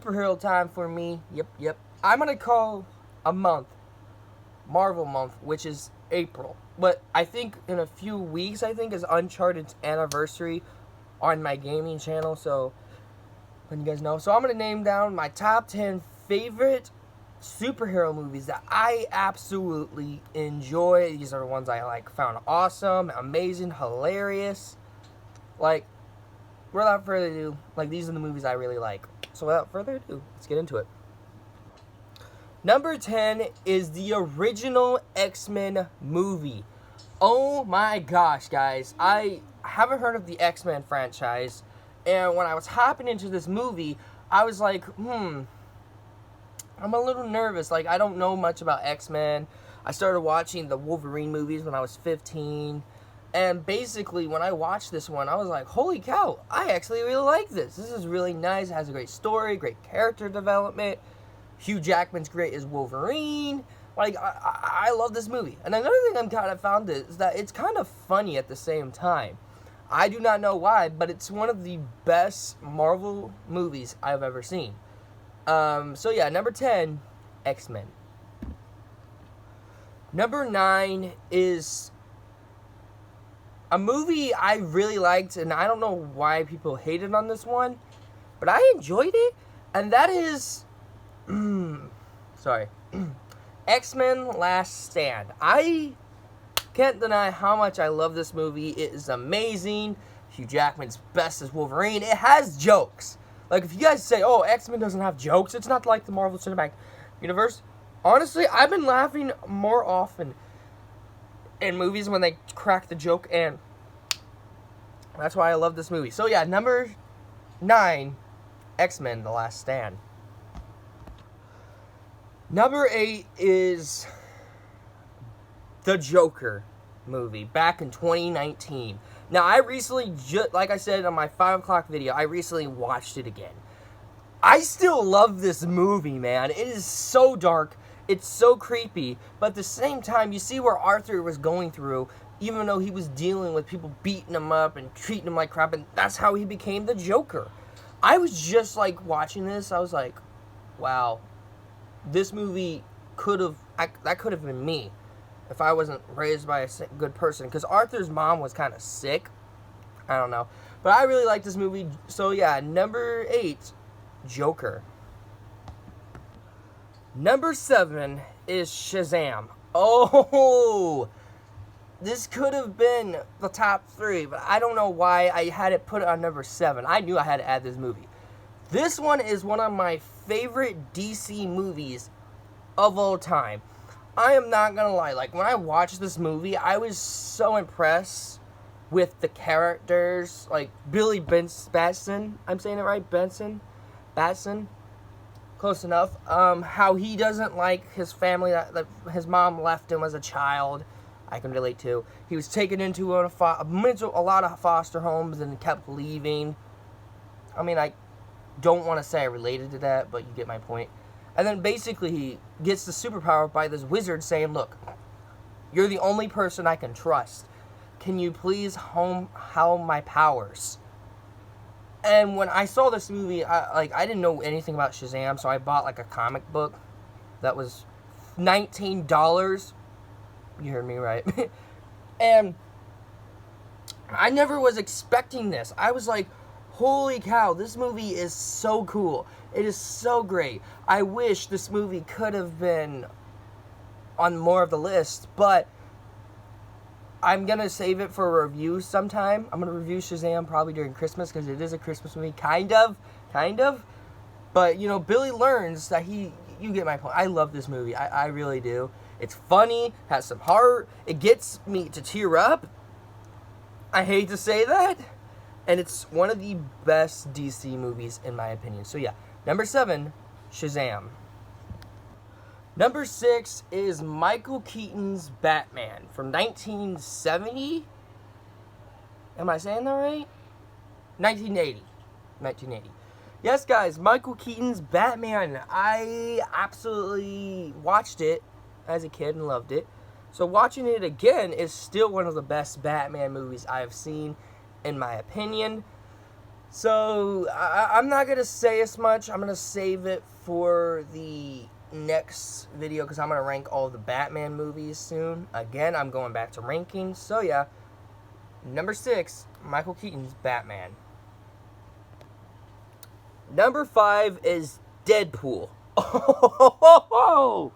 superhero time for me. Yep. I'm going to call a month Marvel month, which is April. But I think in a few weeks, is Uncharted's anniversary on my gaming channel. So, letting you guys know. So, I'm going to name down my top 10 favorite superhero movies that I absolutely enjoy. These are the ones I found awesome, amazing, hilarious. Without further ado, these are the movies I really like. So without further ado, let's get into it. Number 10 is the original X-Men movie. Oh my gosh, guys. I haven't heard of the X-Men franchise. And when I was hopping into this movie, I was like, I'm a little nervous. I don't know much about X-Men. I started watching the Wolverine movies when I was 15. And basically, when I watched this one, I was like, holy cow, I actually really like this. This is really nice. It has a great story, great character development. Hugh Jackman's great as Wolverine. I love this movie. And another thing I'm kind of found is that it's kind of funny at the same time. I do not know why, but it's one of the best Marvel movies I've ever seen. So yeah, number 10, X-Men. Number 9 is a movie I really liked, and I don't know why people hated on this one, but I enjoyed it, and that is, X-Men Last Stand. I can't deny how much I love this movie. It is amazing. Hugh Jackman's best as Wolverine. It has jokes. If you guys say, oh, X-Men doesn't have jokes, it's not like the Marvel Cinematic Universe. Honestly, I've been laughing more often in movies when they crack the joke, and that's why I love this movie. So yeah, number 9, X-Men The Last Stand. Number 8 is the Joker movie, back in 2019. Now, I recently, like I said on my 5 o'clock video, I recently watched it again. I still love this movie, man. It is so dark. It's so creepy, but at the same time, you see where Arthur was going through, even though he was dealing with people beating him up and treating him like crap, and that's how he became the Joker. I was just watching this, I was like, wow, this movie that could have been me if I wasn't raised by a good person, because Arthur's mom was kind of sick. I don't know, but I really like this movie. So yeah, number 8, Joker. Number 7 is Shazam. Oh, this could have been the top 3, but I don't know why I had it put on number 7. I knew I had to add this movie. This one is one of my favorite DC movies of all time. I am not gonna lie, when I watched this movie, I was so impressed with the characters, Billy Batson. I'm saying it right, Batson. Close enough. How he doesn't like his family, that his mom left him as a child. I can relate to. He was taken into a lot of foster homes and kept leaving. I mean, I don't want to say I related to that, but you get my point. And then basically he gets the superpower by this wizard saying, look, you're the only person I can trust. Can you please home my powers? And when I saw this movie, I didn't know anything about Shazam, so I bought a comic book that was $19. You heard me right. And I never was expecting this. I was like, holy cow, this movie is so cool. It is so great. I wish this movie could have been on more of the list, but I'm going to save it for a review sometime. I'm going to review Shazam probably during Christmas, because it is a Christmas movie, kind of. But, Billy learns that you get my point. I love this movie. I really do. It's funny, has some heart. It gets me to tear up. I hate to say that. And it's one of the best DC movies, in my opinion. So yeah, number 7, Shazam. Number 6 is Michael Keaton's Batman from 1970. Am I saying that right? 1980. Yes, guys, Michael Keaton's Batman. I absolutely watched it as a kid and loved it. So watching it again is still one of the best Batman movies I've seen, in my opinion. So, I'm not going to say as much. I'm going to save it for the next video because I'm going to rank all the Batman movies soon. Again, I'm going back to ranking. So, yeah. Number 6, Michael Keaton's Batman. Number 5 is Deadpool. Oh,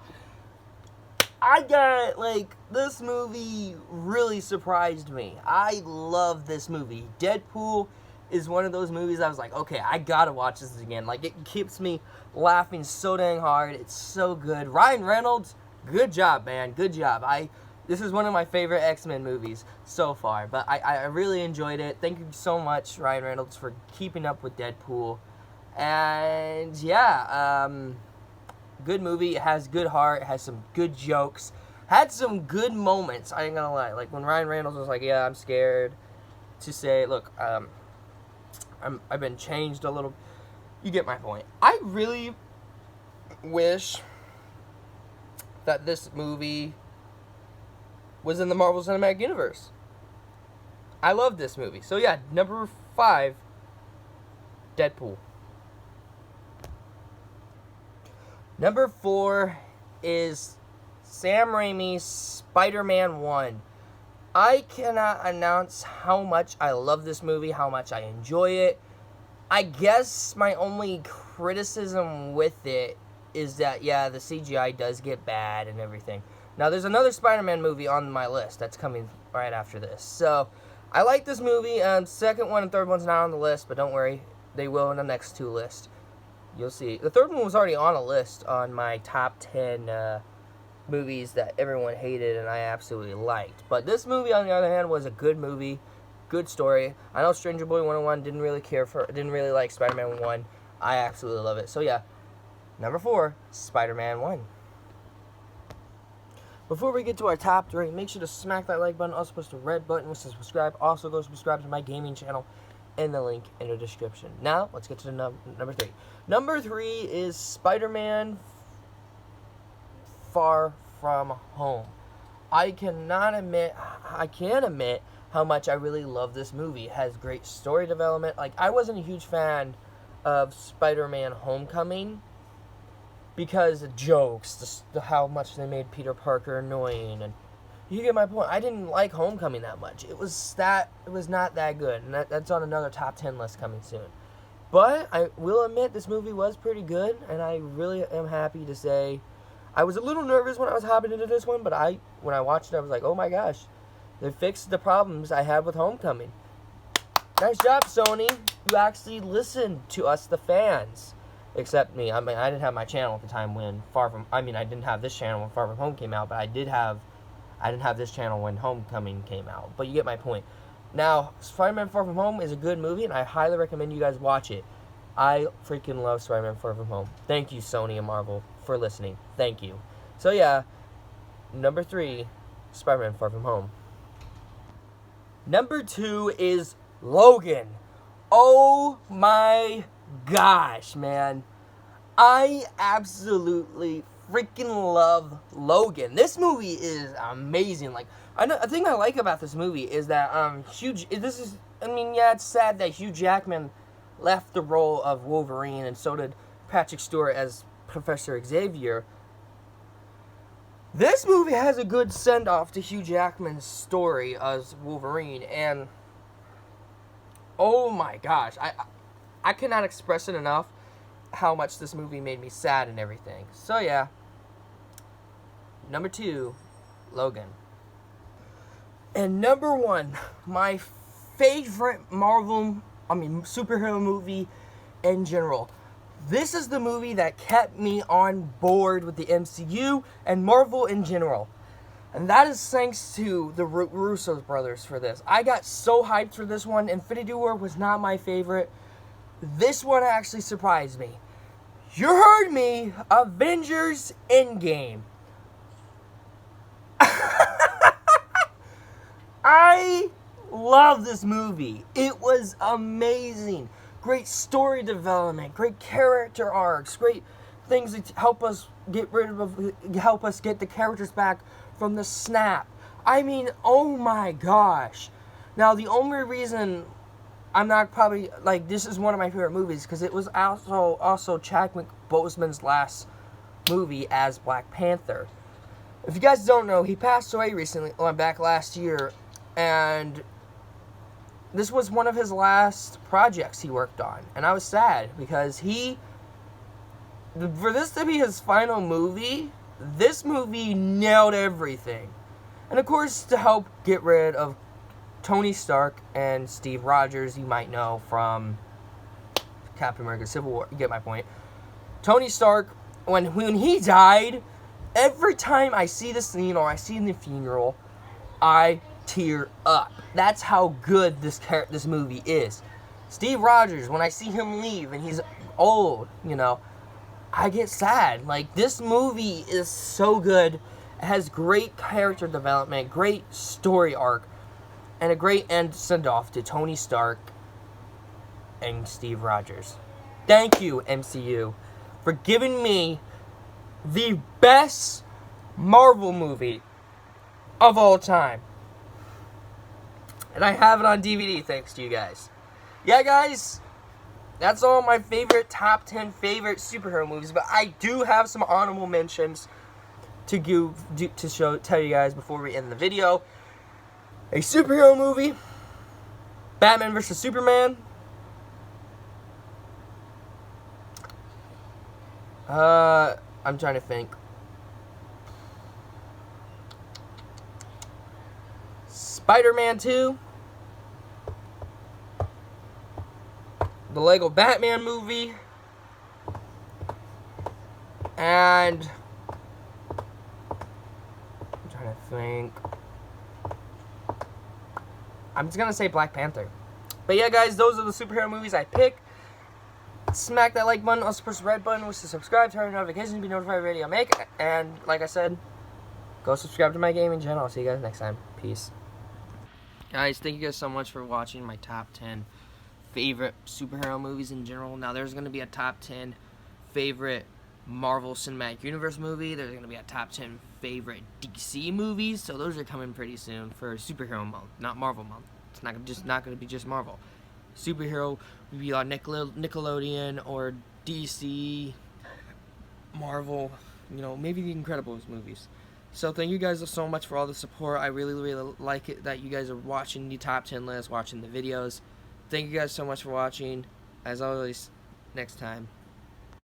I got, like, this movie really surprised me. I love this movie. Deadpool is one of those movies I was like, okay, I gotta watch this again. Like, it keeps me laughing so dang hard. It's so good. Ryan Reynolds, good job, man. Good job. This is one of my favorite X-Men movies so far, but I really enjoyed it. Thank you so much, Ryan Reynolds, for keeping up with Deadpool. And, yeah, good movie. It has good heart. It has some good jokes. Had some good moments, I ain't gonna lie. Like, when Ryan Reynolds was like, yeah, I'm scared to say, look, I've been changed a little. You get my point. I really wish that this movie was in the Marvel Cinematic Universe. I love this movie. So yeah, number 5, Deadpool. Number 4 is Sam Raimi's Spider-Man 1. I cannot announce how much I love this movie, how much I enjoy it. I guess my only criticism with it is that, yeah, the CGI does get bad and everything. Now, there's another Spider-Man movie on my list that's coming right after this. So, I like this movie. Second one and third one's not on the list, but don't worry. They will in the next 2 lists. You'll see. The third one was already on a list on my top 10 movies that everyone hated and I absolutely liked. But this movie, on the other hand, was a good movie. Good story. I know Stranger Boy 101 didn't really like Spider-Man 1. I absolutely love it. So, yeah. Number 4, Spider-Man 1. Before we get to our top 3, make sure to smack that like button. Also, push the red button, which says subscribe. Also, go subscribe to my gaming channel and the link in the description. Now, let's get to the number 3. Number 3 is Spider-Man Far From Home. I can admit how much I really love this movie. It has great story development. Like, I wasn't a huge fan of Spider-Man Homecoming because the jokes, how much they made Peter Parker annoying, and you get my point. I didn't like Homecoming that much. It was not that good, and that's on another top 10 list coming soon. But I will admit this movie was pretty good, and I really am happy to say I was a little nervous when I was hopping into this one, but when I watched it, I was like, oh my gosh, they fixed the problems I had with Homecoming. Nice job, Sony. You actually listened to us, the fans. Except me. I mean, I didn't have my channel at the time when I didn't have this channel when Far From Home came out, but I didn't have this channel when Homecoming came out. But you get my point. Now, Spider-Man Far From Home is a good movie, and I highly recommend you guys watch it. I freaking love Spider-Man Far From Home. Thank you, Sony and Marvel, for listening. Thank you. So, yeah, number 3, Spider-Man Far From Home. Number 2 is Logan. Oh my gosh, man. I absolutely freaking love Logan. This movie is amazing. Like, a thing I like about this movie is that it's sad that Hugh Jackman left the role of Wolverine, and so did Patrick Stewart as Professor Xavier. This movie has a good send-off to Hugh Jackman's story as Wolverine, and oh my gosh, I cannot express it enough how much this movie made me sad and everything. So yeah, number 2, Logan. And number 1, my favorite superhero movie in general. This is the movie that kept me on board with the MCU and Marvel in general. And that is thanks to the Russo brothers for this. I got so hyped for this one. Infinity War was not my favorite. This one actually surprised me. You heard me. Avengers Endgame. I love this movie. It was amazing. Great story development, great character arcs, great things that help us get the characters back from the snap. I mean, oh my gosh. Now, the only reason I'm not probably, like, this is one of my favorite movies because it was also Chadwick Boseman's last movie as Black Panther. If you guys don't know, he passed away recently, back last year, and this was one of his last projects he worked on, and I was sad because for this to be his final movie, this movie nailed everything. And of course, to help get rid of Tony Stark and Steve Rogers, you might know from Captain America Civil War, you get my point. Tony Stark, when he died, every time I see the scene or I see the funeral, I tear up. That's how good this movie is. Steve Rogers, when I see him leave and he's old, you know, I get sad. Like, this movie is so good. It has great character development, great story arc, and a great end send-off to Tony Stark and Steve Rogers. Thank you, MCU, for giving me the best Marvel movie of all time. And I have it on DVD thanks to you guys. Yeah, guys, that's all my favorite top 10 favorite superhero movies, but I do have some honorable mentions to tell you guys before we end the video. A superhero movie, Batman vs. Superman. I'm trying to think. Spider-Man 2. The Lego Batman movie. And I'm trying to think. I'm just gonna say Black Panther. But yeah, guys, those are the superhero movies I pick. Smack that like button, also press the red button, which is subscribe, turn on notifications to be notified of the video I make. And like I said, go subscribe to my gaming channel. I'll see you guys next time. Peace. Guys, thank you guys so much for watching my top 10 favorite superhero movies in general. Now, there's going to be a top 10 favorite Marvel Cinematic Universe movie. There's going to be a top 10 favorite DC movies. So those are coming pretty soon for superhero month, not Marvel month. It's not going to be just Marvel. Superhero would be on Nickelodeon or DC, Marvel, you know, maybe the Incredibles movies. So thank you guys so much for all the support. I really, really like it that you guys are watching the top 10 list, watching the videos. Thank you guys so much for watching. As always, next time.